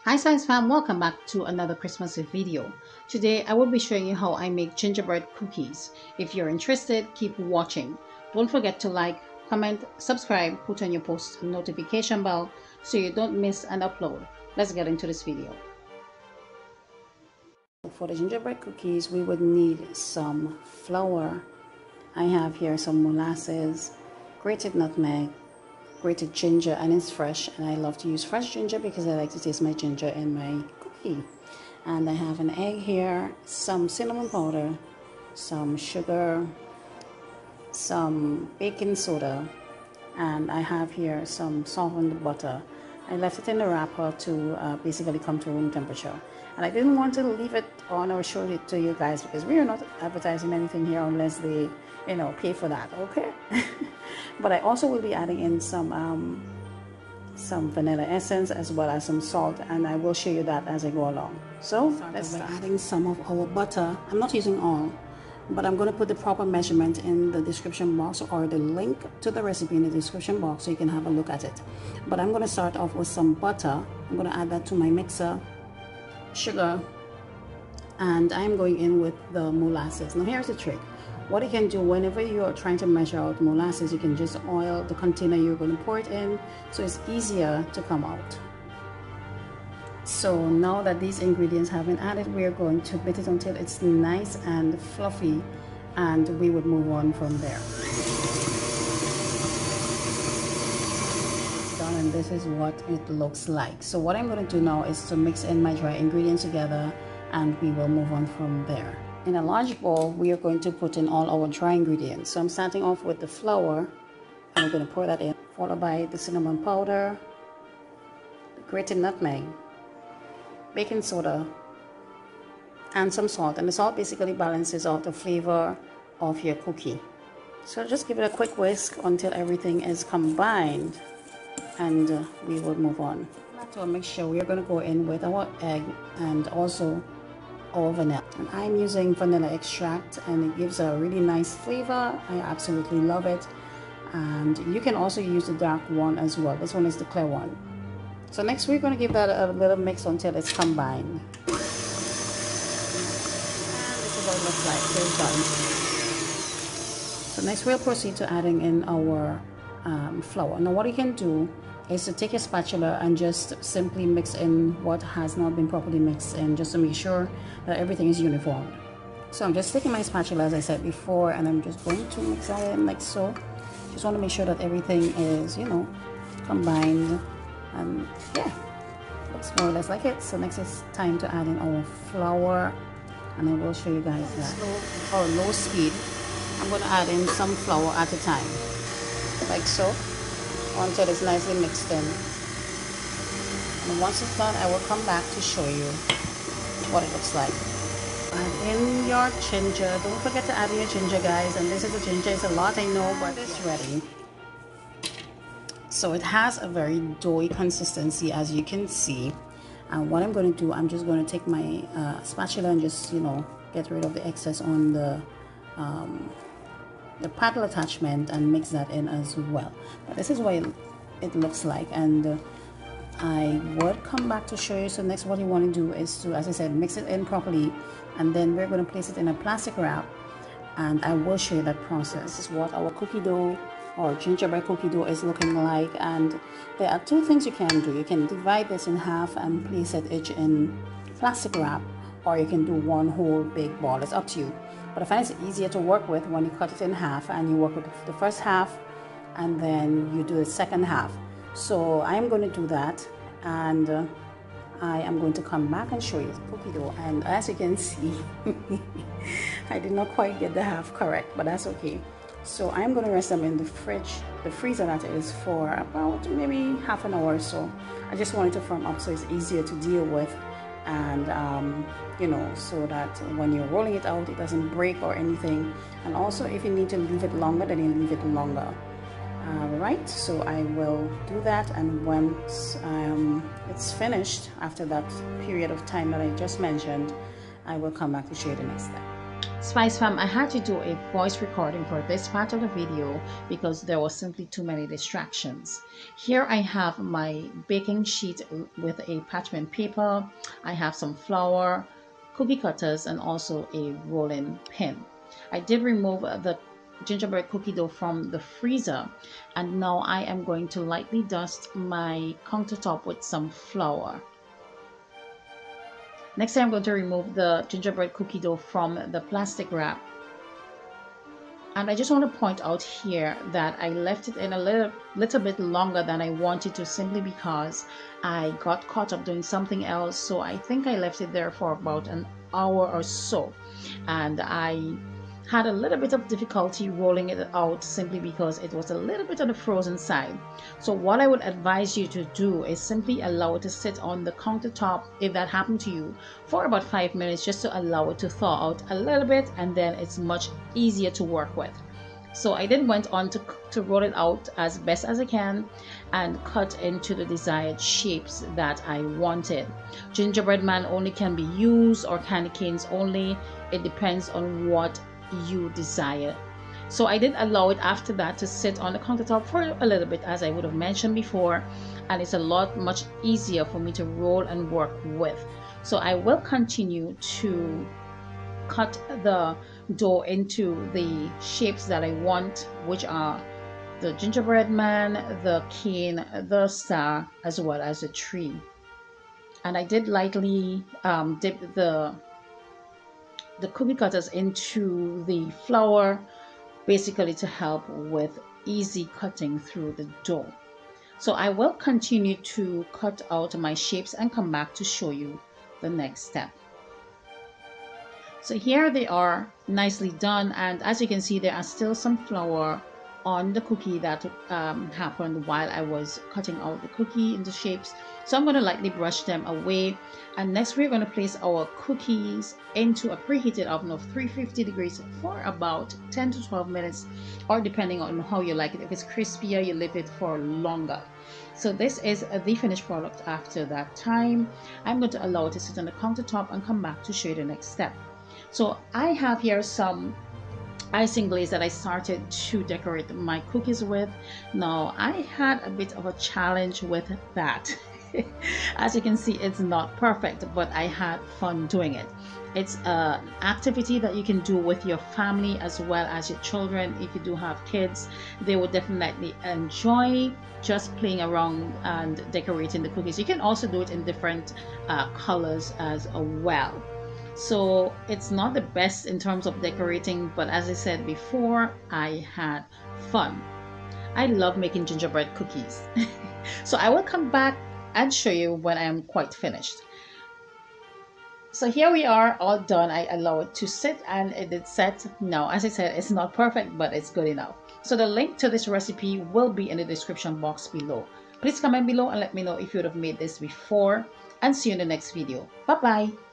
Hi Science fam, welcome back to another Christmas video. Today I will be showing you how I make gingerbread cookies. If you're interested, keep watching. Don't forget to like, comment, subscribe, put on your post notification bell so you don't miss an upload. Let's get into this video. For the gingerbread cookies, we would need some flour. I have here some molasses, grated nutmeg, grated ginger, and it's fresh, and I love to use fresh ginger because I like to taste my ginger in my cookie. And I have an egg here, some cinnamon powder, some sugar, some baking soda, and I have here some softened butter. I left it in the wrapper to basically come to room temperature, and I didn't want to leave it on or show it to you guys because we are not advertising anything here unless they pay for that, okay? But I also will be adding in some vanilla essence as well as some salt, and I will show you that as I go along. So let's start adding some of our butter. I'm not using all, but I'm going to put the proper measurement in the description box or the link to the recipe in the description box so you can have a look at it. But I'm going to start off with some butter. I'm going to add that to my mixer, sugar, and I'm going in with the molasses. Now here's the trick. What you can do whenever you're trying to measure out molasses, you can just oil the container you're going to pour it in so it's easier to come out. So now that these ingredients have been added, we are going to beat it until it's nice and fluffy, and we would move on from there. It's done, and this is what it looks like. So what I'm going to do now is to mix in my dry ingredients together, and we will move on from there. In a large bowl, we are going to put in all our dry ingredients. So I'm starting off with the flour, and we're going to pour that in, followed by the cinnamon powder, the grated nutmeg, baking soda, and some salt. And the salt basically balances out the flavor of your cookie. So just give it a quick whisk until everything is combined, and we will move on. To a mixture, we are going to go in with our egg and also our vanilla. And I'm using vanilla extract, and it gives a really nice flavor. I absolutely love it. And you can also use the dark one as well. This one is the clear one. So next we're going to give that a little mix until it's combined. And this is what it looks like. So it's done. So next we'll proceed to adding in our flour. Now what you can do is to take a spatula and just simply mix in what has not been properly mixed in, just to make sure that everything is uniform. So I'm just taking my spatula, as I said before, and I'm just going to mix that in like so. Just want to make sure that everything is, combined, and yeah, looks more or less like it. So next it's time to add in our flour, and I will show you guys that. Slow or low speed, I'm going to add in some flour at a time, like so, until it's nicely mixed in. And once it's done, I will come back to show you what it looks like. Add in your ginger. Don't forget to add in your ginger, guys. And this is the ginger. It's a lot, I know, but it's ready. So it has a very doughy consistency, as you can see. And what I'm going to do, I'm just going to take my spatula and just, get rid of the excess on the paddle attachment and mix that in as well. But this is what it looks like, and I would come back to show you. So next what you want to do is to, as I said, mix it in properly, and then we're going to place it in a plastic wrap, and I will show you that process. This is what our cookie dough or gingerbread cookie dough is looking like, and there are two things you can do. You can divide this in half and place it each in plastic wrap, or you can do one whole big ball. It's up to you. But I find it's easier to work with when you cut it in half and you work with the first half and then you do the second half. So I'm going to do that, and I am going to come back and show you the cookie dough. And as you can see, I did not quite get the half correct, but that's okay. So I'm going to rest them in the freezer that is, for about maybe half an hour or so. I just want it to firm up so it's easier to deal with, and so that when you're rolling it out, it doesn't break or anything. And also, if you need to leave it longer, then you leave it longer. Right, so I will do that, and once it's finished, after that period of time that I just mentioned, I will come back to show you the next step. Spice Fam, I had to do a voice recording for this part of the video because there was simply too many distractions. Here I have my baking sheet with a parchment paper. I have some flour, cookie cutters, and also a rolling pin. I did remove the gingerbread cookie dough from the freezer, and now I am going to lightly dust my countertop with some flour. Next, I'm going to remove the gingerbread cookie dough from the plastic wrap. And I just want to point out here that I left it in a little bit longer than I wanted to, simply because I got caught up doing something else. So I think I left it there for about an hour or so. And I had a little bit of difficulty rolling it out simply because it was a little bit on the frozen side. So what I would advise you to do is simply allow it to sit on the countertop, if that happened to you, for about 5 minutes, just to allow it to thaw out a little bit, and then it's much easier to work with. So I then went on to roll it out as best as I can and cut into the desired shapes that I wanted. Gingerbread man only can be used, or candy canes only. It depends on what you desire. So I did allow it after that to sit on the countertop for a little bit, as I would have mentioned before, and it's a lot much easier for me to roll and work with. So I will continue to cut the dough into the shapes that I want, which are the gingerbread man, the cane, the star, as well as the tree. And I did lightly dip the cookie cutters into the flour, basically to help with easy cutting through the dough. So I will continue to cut out my shapes and come back to show you the next step. So here they are, nicely done, and as you can see, there are still some flour on the cookie that happened while I was cutting out the cookie into shapes. So I'm going to lightly brush them away, and next we're going to place our cookies into a preheated oven of 350 degrees for about 10 to 12 minutes, or depending on how you like it. If it's crispier, you leave it for longer. So this is the finished product after that time. I'm going to allow it to sit on the countertop and come back to show you the next step. So I have here some icing glaze that I started to decorate my cookies with. Now I had a bit of a challenge with that. As you can see, it's not perfect, but I had fun doing it. It's an activity that you can do with your family as well as your children. If you do have kids, they would definitely enjoy just playing around and decorating the cookies. You can also do it in different colors as well. So it's not the best in terms of decorating, but as I said before, I had fun. I love making gingerbread cookies. So I will come back and show you when I am quite finished. So here we are, all done. I allow it to sit, and it did set. Now, as I said, it's not perfect, but it's good enough. So the link to this recipe will be in the description box below. Please comment below and let me know if you would have made this before, and see you in the next video. Bye bye.